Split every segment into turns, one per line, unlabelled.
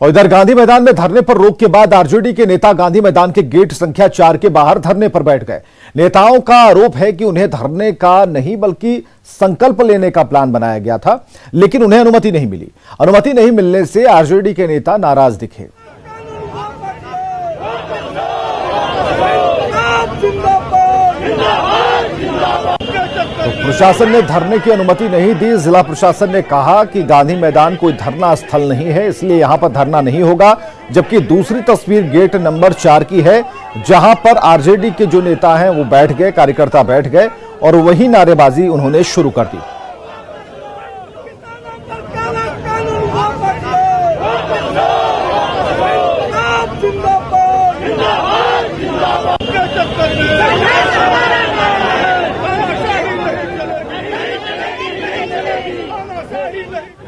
और इधर गांधी मैदान में धरने पर रोक के बाद आरजेडी के नेता गांधी मैदान के गेट संख्या 4 के बाहर धरने पर बैठ गए। नेताओं का आरोप है कि उन्हें धरने का नहीं बल्कि संकल्प लेने का प्लान बनाया गया था, लेकिन उन्हें अनुमति नहीं मिली। अनुमति नहीं मिलने से आरजेडी के नेता नाराज दिखे। तो प्रशासन ने धरने की अनुमति नहीं दी। जिला प्रशासन ने कहा कि गांधी मैदान कोई धरना स्थल नहीं है, इसलिए यहां पर धरना नहीं होगा। जबकि दूसरी तस्वीर गेट नंबर 4 की है, जहां पर आरजेडी के जो नेता हैं वो बैठ गए, कार्यकर्ता बैठ गए और वही नारेबाजी उन्होंने शुरू कर दी।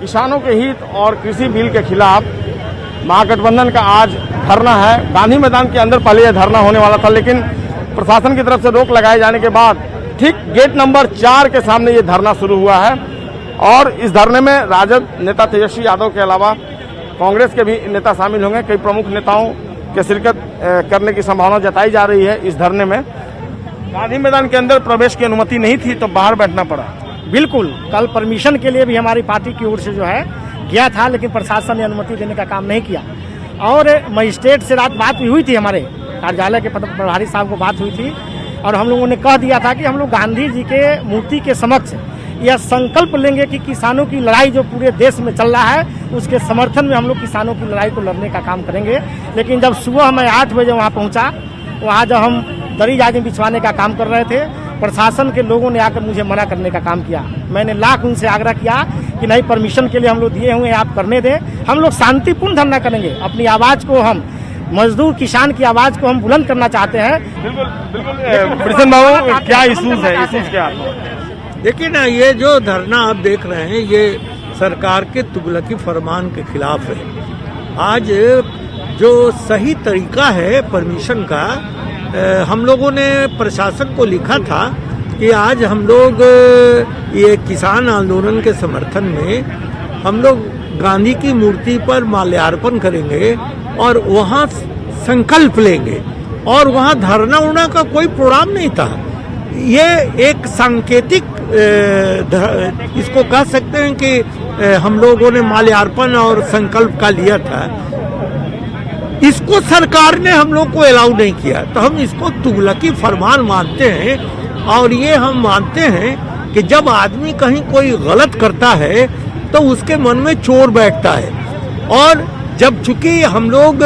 किसानों के हित और कृषि बिल के खिलाफ महागठबंधन का आज धरना है। गांधी मैदान के अंदर पहले यह धरना होने वाला था, लेकिन प्रशासन की तरफ से रोक लगाए जाने के बाद ठीक गेट नंबर 4 के सामने ये धरना शुरू हुआ है। और इस धरने में राजद नेता तेजस्वी यादव के अलावा कांग्रेस के भी नेता शामिल होंगे। कई प्रमुख नेताओं के शिरकत करने की संभावना जताई जा रही है। इस धरने में गांधी मैदान के अंदर प्रवेश की अनुमति नहीं थी, तो बाहर बैठना पड़ा।
बिल्कुल, कल परमिशन के लिए भी हमारी पार्टी की ओर से जो है गया था, लेकिन प्रशासन ने अनुमति देने का काम नहीं किया। और मजिस्ट्रेट से रात बात हुई थी, हमारे कार्यालय के प्रभारी साहब को बात हुई थी और हम लोगों ने कह दिया था कि हम लोग गांधी जी के मूर्ति के समक्ष यह संकल्प लेंगे कि किसानों की लड़ाई जो पूरे देश में चल रहा है, उसके समर्थन में हम लोग किसानों की लड़ाई को लड़ने का काम करेंगे। लेकिन जब सुबह मैं 8 बजे वहाँ पहुँचा, वहाँ जब हम दरी जाली बिछवाने का काम कर रहे थे, प्रशासन के लोगों ने आकर मुझे मना करने का काम किया। मैंने लाख उनसे आग्रह किया कि नहीं, परमिशन के लिए हम लोग दिए हुए हैं, आप करने दें। हम लोग शांतिपूर्ण धरना करेंगे, अपनी आवाज को, हम मजदूर किसान की आवाज को हम बुलंद करना चाहते हैं।
बिल्कुल बिल्कुल। प्रसन्न बाबू, क्या इशूज है? इशूज क्या?
देखिए ना, ये जो धरना आप देख रहे हैं, ये सरकार के तुगलकी फरमान के खिलाफ है। आज जो सही तरीका है परमिशन का, हम लोगों ने प्रशासन को लिखा था कि आज हम लोग ये किसान आंदोलन के समर्थन में हम लोग गांधी की मूर्ति पर माल्यार्पण करेंगे और वहाँ संकल्प लेंगे, और वहाँ धरना उड़ना का कोई प्रोग्राम नहीं था। ये एक सांकेतिक इसको कह सकते हैं कि हम लोगों ने माल्यार्पण और संकल्प का लिया था। इसको सरकार ने हम लोग को अलाउ नहीं किया, तो हम इसको तुगलकी फरमान मानते हैं। और ये हम मानते हैं कि जब आदमी कहीं कोई गलत करता है तो उसके मन में चोर बैठता है। और जब चूंकि हम लोग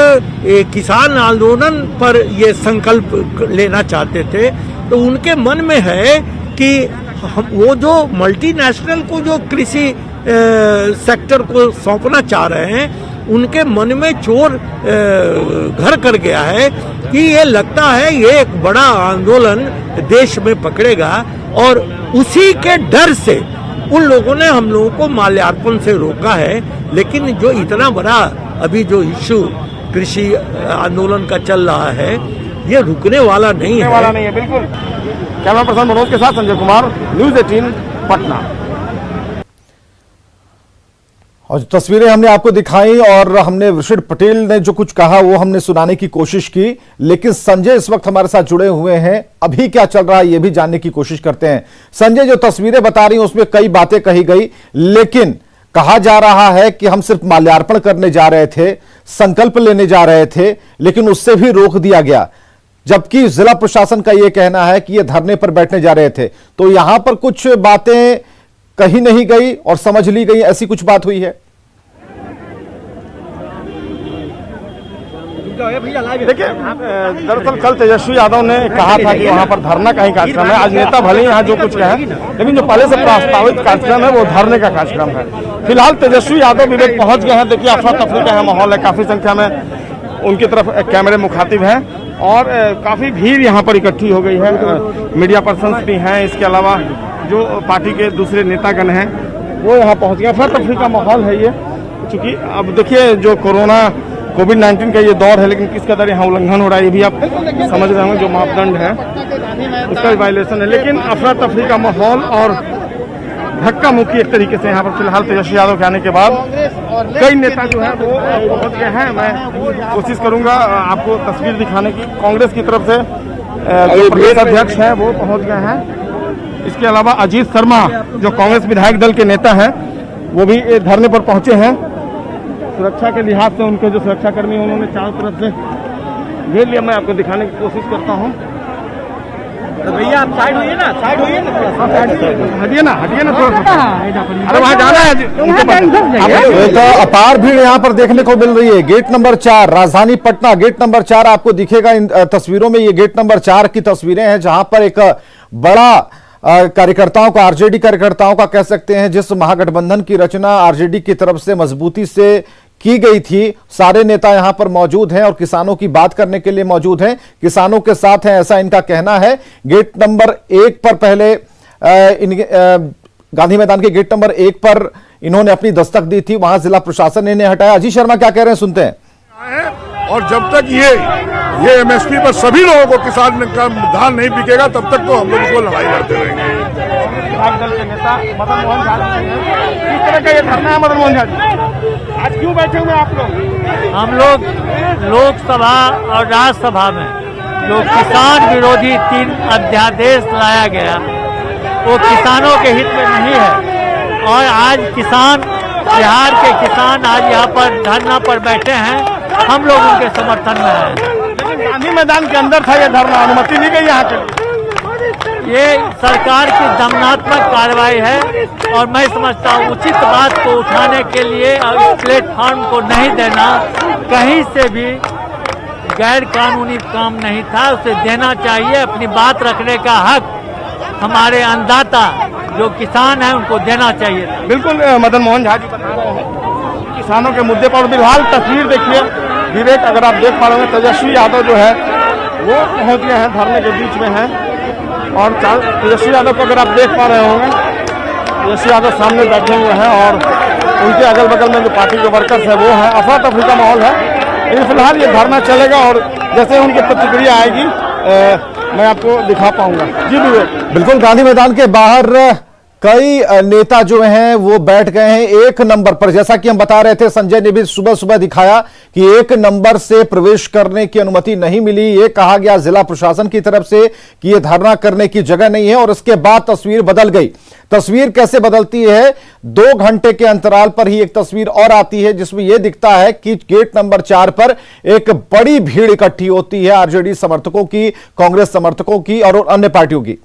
किसान आंदोलन पर ये संकल्प लेना चाहते थे, तो उनके मन में है कि वो जो मल्टीनेशनल को जो कृषि सेक्टर को सौंपना चाह रहे हैं, उनके मन में चोर घर कर गया है कि ये लगता है ये एक बड़ा आंदोलन देश में पकड़ेगा। और उसी के डर से उन लोगों ने हम लोगों को माल्यार्पण से रोका है। लेकिन जो इतना बड़ा अभी जो इश्यू कृषि आंदोलन का चल रहा है, ये रुकने वाला नहीं है।
बिल्कुल। कैमरा पर्सन मनोज के साथ संजय कुमार, न्यूज़ 18 पटना।
और जो तस्वीरें हमने आपको दिखाई और हमने वृषिण पटेल ने जो कुछ कहा वो हमने सुनाने की कोशिश की, लेकिन संजय इस वक्त हमारे साथ जुड़े हुए हैं। अभी क्या चल रहा है ये भी जानने की कोशिश करते हैं। संजय, जो तस्वीरें बता रही हैं उसमें कई बातें कही गई, लेकिन कहा जा रहा है कि हम सिर्फ माल्यार्पण करने जा रहे थे, संकल्प लेने जा रहे थे, लेकिन उससे भी रोक दिया गया। जबकि जिला प्रशासन का यह कहना है कि ये धरने पर बैठने जा रहे थे। तो यहां पर कुछ बातें कही नहीं गई और समझ ली गई, ऐसी कुछ बात हुई है?
देखिए, दरअसल कल तेजस्वी यादव ने कहा था कि वहां पर धरना का ही कार्यक्रम है। आज नेता भले ही यहाँ जो कुछ कहें, लेकिन जो पहले से प्रस्तावित कार्यक्रम है वो धरने का कार्यक्रम है। फिलहाल तेजस्वी यादव विवेक पहुंच गए हैं। देखिए, अफरा तफरी का माहौल है, काफी संख्या में उनकी तरफ कैमरे मुखातिब हैं और काफी भीड़ यहाँ पर इकट्ठी हो गई है। मीडिया पर्सन्स भी हैं, इसके अलावा जो पार्टी के दूसरे नेतागण हैं वो यहाँ पहुँच गए। अफरा तफरी का माहौल है ये, चूँकि अब देखिए जो कोविड-19 का ये दौर है, लेकिन किस कदर यहाँ उल्लंघन हो रहा है ये भी आप समझ रहे होंगे। जो मापदंड है उसका वायलेशन है, लेकिन अफरा तफरी का माहौल और धक्का मुक्की एक तरीके से यहाँ पर फिलहाल तेजस्वी यादव के आने के बाद कई नेता जो है वो पहुंच गए हैं। मैं कोशिश करूंगा आपको तस्वीर दिखाने की। कांग्रेस की तरफ से जो प्रदेश अध्यक्ष हैं वो पहुंच गए हैं। इसके अलावा अजीत शर्मा जो कांग्रेस विधायक दल के नेता हैं वो भी धरने पर पहुंचे हैं। सुरक्षा के लिहाज से उनके जो सुरक्षाकर्मी उन्होंने चारों तरफ से घेर लिया। मैं आपको दिखाने की कोशिश करता हूँ।
भैया आप साइड होइए ना, साइड होइए ना,
हटिए ना थोड़ा सा। अरे वहाँ जाना है।
एक अपार भीड़ यहाँ पर देखने को मिल रही है। गेट नंबर 4 राजधानी पटना, गेट नंबर 4 आपको दिखेगा इन तस्वीरों में। ये गेट नंबर 4 की तस्वीरें हैं जहां पर एक बड़ा कार्यकर्ताओं का, आरजेडी कार्यकर्ताओं का कह सकते हैं, जिस महागठबंधन की रचना आरजेडी की तरफ से मजबूती से की गई थी, सारे नेता यहां पर मौजूद हैं और किसानों की बात करने के लिए मौजूद हैं, किसानों के साथ हैं, ऐसा इनका कहना है। गेट नंबर 1 पर पहले गांधी मैदान के गेट नंबर 1 पर इन्होंने अपनी दस्तक दी थी, वहां जिला प्रशासन ने इन्हें हटाया। अजीत शर्मा क्या कह रहे हैं, सुनते हैं।
और जब तक ये एमएसपी पर सभी लोगों को किसान का धान नहीं बिकेगा तब तक तो हम लोग इसको लड़ाई लड़ते रहेंगे।
दल के नेता मदन मोहन झा किस तरह का ये धरना है? मदन मोहन झा आज क्यों बैठे हुए आप लोग?
हम लोग लोकसभा और राज्यसभा में जो किसान विरोधी 3 अध्यादेश लाया गया वो किसानों के हित में नहीं है। और आज किसान, बिहार के किसान आज यहाँ पर धरना पर बैठे हैं, हम लोग उनके समर्थन में हैं।
लेकिन गांधी मैदान के अंदर था ये धरना, अनुमति नहीं गई यहाँ के।
ये सरकार की दमनात्मक कार्रवाई है और मैं समझता हूँ उचित बात को उठाने के लिए और इस प्लेटफॉर्म को नहीं देना, कहीं से भी गैर कानूनी काम नहीं था, उसे देना चाहिए। अपनी बात रखने का हक हमारे अन्नदाता जो किसान हैं उनको देना चाहिए।
बिल्कुल मदन मोहन झा जी बता रहे हैं किसानों के मुद्दे पर। फिलहाल तस्वीर देखिए विवेक, अगर आप देख पा रहे हैं तेजस्वी यादव जो है वो पहुंच गए हैं, धरने के बीच में हैं। और तेजस्वी यादव को अगर आप देख पा रहे होंगे, तेजस्वी यादव सामने बैठे हुए हैं और उनके अगल बगल में जो पार्टी के वर्कर्स है वो है। अफरा तफरी का माहौल है, लेकिन फिलहाल ये धरना चलेगा और जैसे उनकी प्रतिक्रिया आएगी मैं आपको दिखा पाऊंगा। जी
बिल्कुल, गांधी मैदान के बाहर कई नेता जो हैं वो बैठ गए हैं 1 नंबर पर। जैसा कि हम बता रहे थे, संजय ने भी सुबह सुबह दिखाया कि 1 नंबर से प्रवेश करने की अनुमति नहीं मिली। ये कहा गया जिला प्रशासन की तरफ से कि ये धरना करने की जगह नहीं है। और इसके बाद तस्वीर बदल गई। तस्वीर कैसे बदलती है? 2 घंटे के अंतराल पर ही एक तस्वीर और आती है जिसमें यह दिखता है कि गेट नंबर 4 पर एक बड़ी भीड़ इकट्ठी होती है, आरजेडी समर्थकों की, कांग्रेस समर्थकों की और अन्य पार्टियों की।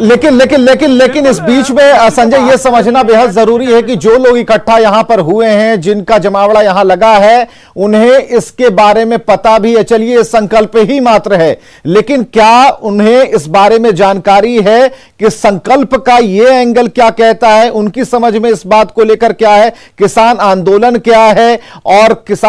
लेकिन इस बीच में संजय ये समझना बेहद जरूरी है कि जो लोग इकट्ठा यहां पर हुए हैं, जिनका जमावड़ा यहां लगा है, उन्हें इसके बारे में पता भी है। चलिए ये संकल्प ही मात्र है, लेकिन क्या उन्हें इस बारे में जानकारी है कि संकल्प का ये एंगल क्या कहता है, उनकी समझ में इस बात को लेकर क्या है, किसान आंदोलन क्या है और किसान